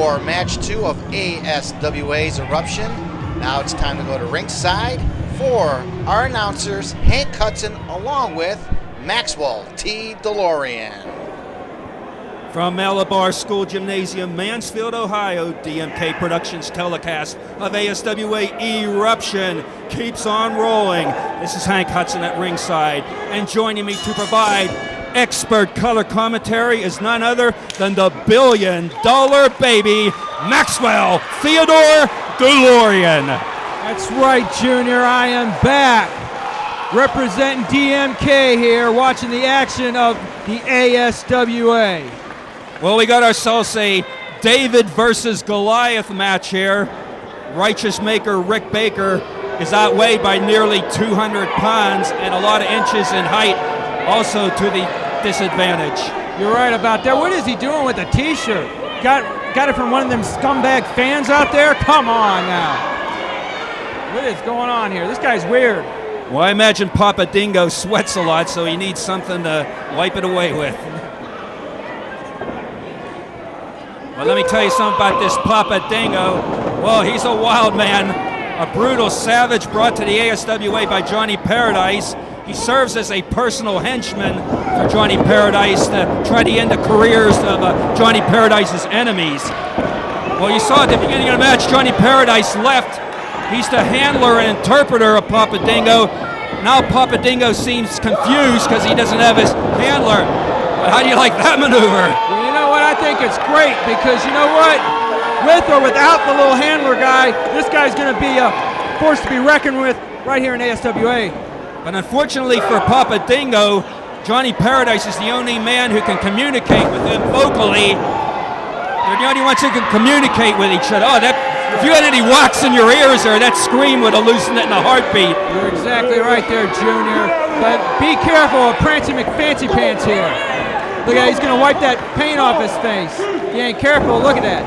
for match 2 of ASWA's Eruption. Now it's time to go to ringside for our announcers, Hank Hudson, along with Maxwell T. DeLorean. From Malabar School Gymnasium, Mansfield, Ohio, DMK Productions telecast of ASWA Eruption keeps on rolling. This is Hank Hudson at ringside, and joining me to provide expert color commentary is none other than the billion-dollar baby, Maxwell Theodore DeLorean. That's right, Junior. I am back, representing DMK here, watching the action of the ASWA. Well, we got ourselves a David versus Goliath match here. Righteous Maker Rick Baker is outweighed by nearly 200 pounds and a lot of inches in height, also to the disadvantage. You're right about that. What is he doing with the t-shirt? Got it from one of them scumbag fans out there? Come on now. What is going on here? This guy's weird. Well, I imagine Papa Dingo sweats a lot, so he needs something to wipe it away with. Well, let me tell you something about this Papa Dingo. Well, he's a wild man, a brutal savage brought to the ASWA by Johnny Paradise. He serves as a personal henchman for Johnny Paradise to try to end the careers of Johnny Paradise's enemies. Well, you saw at the beginning of the match, Johnny Paradise left. He's the handler and interpreter of Papa Dingo. Now Papa Dingo seems confused because he doesn't have his handler. But how do you like that maneuver? Well, you know what? I think it's great because you know what? With or without the little handler guy, this guy's going to be a force to be reckoned with right here in ASWA. But unfortunately for Papa Dingo, Johnny Paradise is the only man who can communicate with him vocally. They're the only ones who can communicate with each other. Oh, if you had any wax in your ears there, that scream would have loosened it in a heartbeat. You're exactly right there, Junior. But be careful of Prancy McFancy Pants here. Look at, he's going to wipe that paint off his face. He ain't careful. Look at that.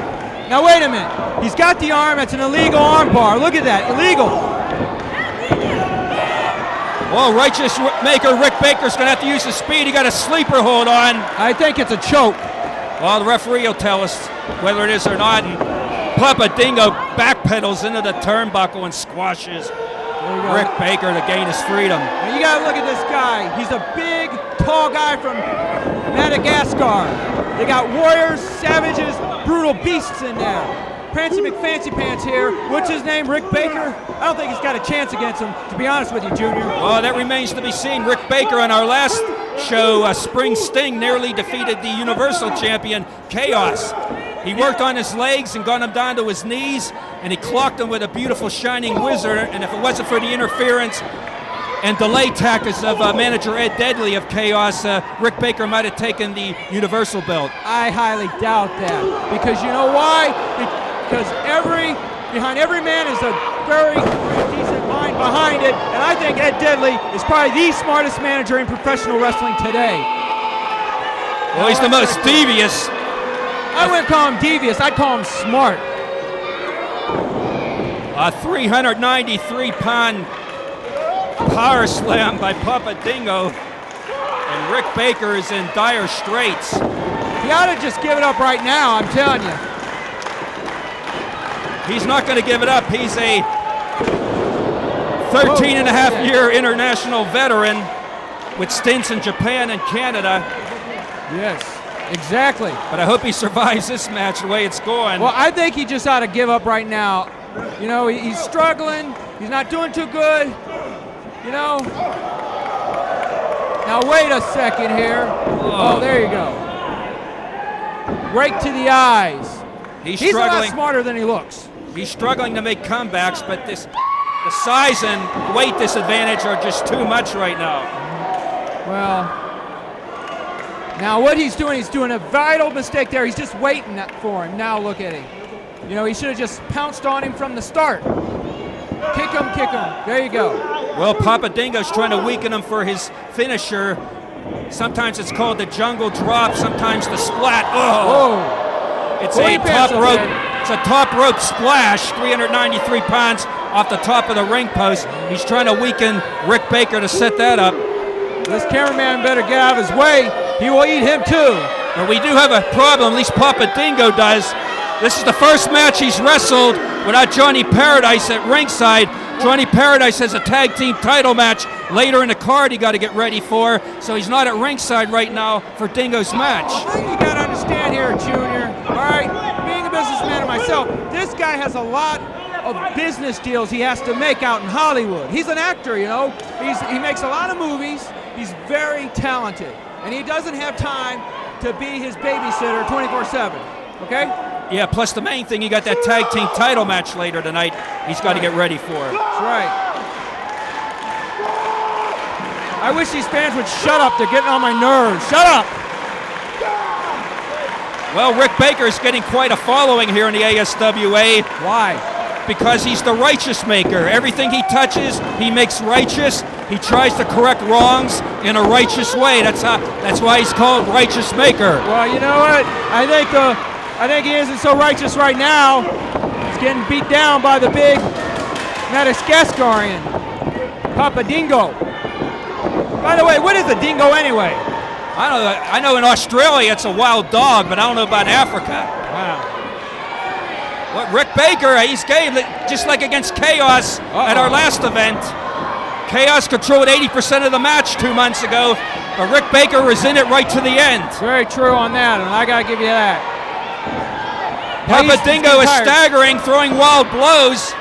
Now, wait a minute. He's got the arm. It's an illegal arm bar. Look at that. Illegal. Well, Righteous Maker Rick Baker's going to have to use his speed. He got a sleeper hold on. I think it's a choke. Well, the referee will tell us whether it is or not. And Papa Dingo backpedals into the turnbuckle and squashes Rick Baker to gain his freedom. Now you got to look at this guy. He's a big, tall guy from Madagascar. They got warriors, savages, brutal beasts in there. Prancy McFancy Pants here. What's his name? Rick Baker? I don't think he's got a chance against him, to be honest with you, Junior. Well, that remains to be seen. Rick Baker on our last show, Spring Sting, nearly defeated the Universal Champion, Chaos. He worked on his legs and got him down to his knees, and he clocked him with a beautiful Shining Wizard, and if it wasn't for the interference and delay tactics of manager Ed Deadly of Chaos, Rick Baker might have taken the Universal belt. I highly doubt that, because you know why? Because behind every man is a very decent mind behind it, and I think Ed Deadly is probably the smartest manager in professional wrestling today. Well, he's the most devious. I wouldn't call him devious, I'd call him smart. A 393-pound power slam by Papa Dingo, and Rick Baker is in dire straits. He ought to just give it up right now, I'm telling you. He's not going to give it up. He's a 13-and-a-half-year international veteran with stints in Japan and Canada. Yes, exactly. But I hope he survives this match the way it's going. Well, I think he just ought to give up right now. You know, he's struggling. He's not doing too good. You know. Now, wait a second here. Oh, there you go. Right to the eyes. He's a lot smarter than he looks. He's struggling to make comebacks, but the size and weight disadvantage are just too much right now. Well, now what he's doing a vital mistake there. He's just waiting for him. Now look at him. You know, he should have just pounced on him from the start. Kick him, kick him. There you go. Well, Papa Dingo's trying to weaken him for his finisher. Sometimes it's called the jungle drop, sometimes the splat. Oh! It's a top rope. It's a top rope splash, 393 pounds off the top of the ring post. He's trying to weaken Rick Baker to set that up. This cameraman better get out of his way. He will eat him too. But we do have a problem, at least Papa Dingo does. This is the first match he's wrestled without Johnny Paradise at ringside. Johnny Paradise has a tag team title match later in the card he got to get ready for, so he's not at ringside right now for Dingo's match. You got to understand here, Junior, all right? Being a businessman myself, this guy has a lot of business deals he has to make out in Hollywood. He's an actor, you know. He makes a lot of movies. He's very talented, and he doesn't have time to be his babysitter 24/7, okay? Yeah, plus the main thing, he got that tag team title match later tonight he's got to get ready for. That's right. I wish these fans would shut up. They're getting on my nerves. Shut up. Well, Rick Baker is getting quite a following here in the ASWA. Why? Because he's the righteous maker. Everything he touches, he makes righteous. He tries to correct wrongs in a righteous way. That's why he's called Righteous Maker. Well, you know what? I think he isn't so righteous right now. He's getting beat down by the big Madagascarian, Papa Dingo. By the way, what is a dingo anyway? I don't know. I know in Australia it's a wild dog, but I don't know about Africa. Wow. What Rick Baker, he's game, just like against Chaos at our last event. Chaos controlled 80% of the match 2 months ago, but Rick Baker was in it right to the end. Very true on that, and I got to give you that. Papa Dingo is staggering, throwing wild blows.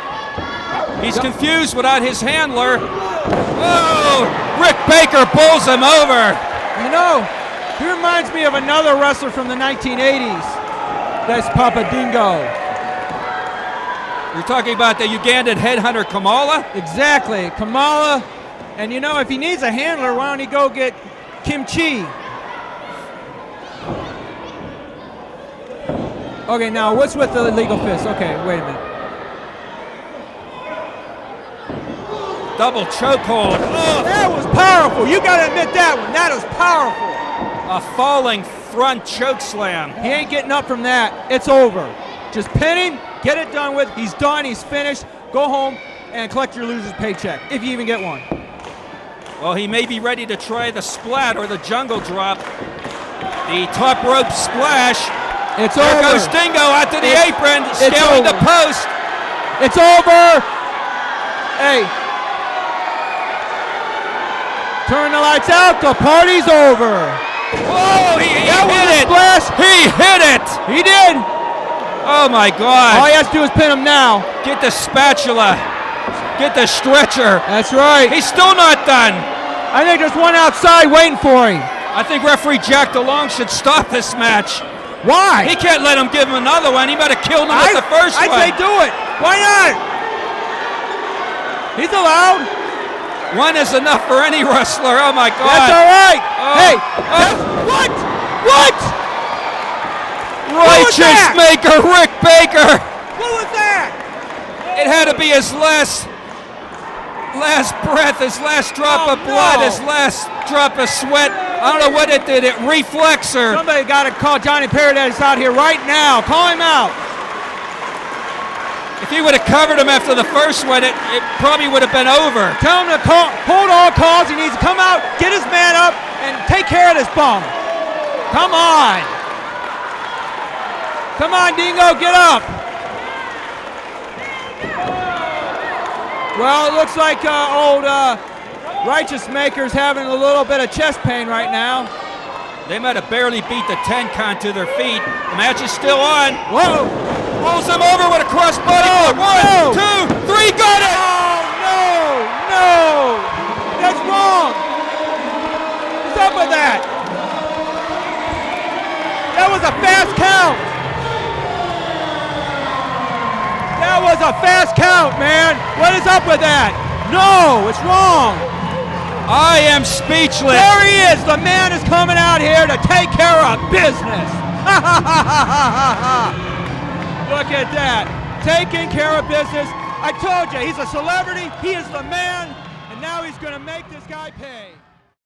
He's confused without his handler. Oh, Rick Baker bowls him over. You know, he reminds me of another wrestler from the 1980s. That's Papa Dingo. You're talking about the Ugandan headhunter Kamala? Exactly, Kamala. And you know, if he needs a handler, why don't he go get Kimchi? Okay, now what's with the illegal fist? Okay, wait a minute. Double chokehold. Oh, that was powerful. You got to admit that one. That was powerful. A falling front choke slam. He ain't getting up from that. It's over. Just pin him, get it done with. He's done. He's finished. Go home and collect your loser's paycheck, if you even get one. Well, he may be ready to try the splat or the jungle drop. The top rope splash. It's there over. There goes Dingo out to the apron, scaling the post. It's over. Hey. Turn the lights out. The party's over. Whoa, he hit it. Splash. He hit it. He did. Oh, my God. All he has to do is pin him now. Get the spatula. Get the stretcher. That's right. He's still not done. I think there's one outside waiting for him. I think referee Jack DeLong should stop this match. Why? He can't let him give him another one. He might have killed him with the first one. I'd say do it. Why not? He's allowed. One is enough for any wrestler. Oh, my God. That's all right. Oh. Hey. What? What? Righteous Maker Rick Baker. What was that? It had to be his last breath, his last drop of blood, his last drop of sweat. I don't know what it did. It reflex or... Somebody got to call Johnny Paradise out here right now. Call him out. If he would have covered him after the first one, it probably would have been over. Tell him to hold all calls. He needs to come out, get his man up, and take care of this bum. Come on. Come on, Dingo, get up. Well, it looks like old Righteous Maker's having a little bit of chest pain right now. They might have barely beat the 10 count to their feet. The match is still on. Whoa. Rolls him over with a crossbody. No, 1, 2, 3, got it! Oh, no. That's wrong. What's up with that? That was a fast count. That was a fast count, man. What is up with that? No, it's wrong. I am speechless. There he is. The man is coming out here to take care of business. Look at that. Taking care of business. I told you, he's a celebrity. He is the man. And now he's going to make this guy pay.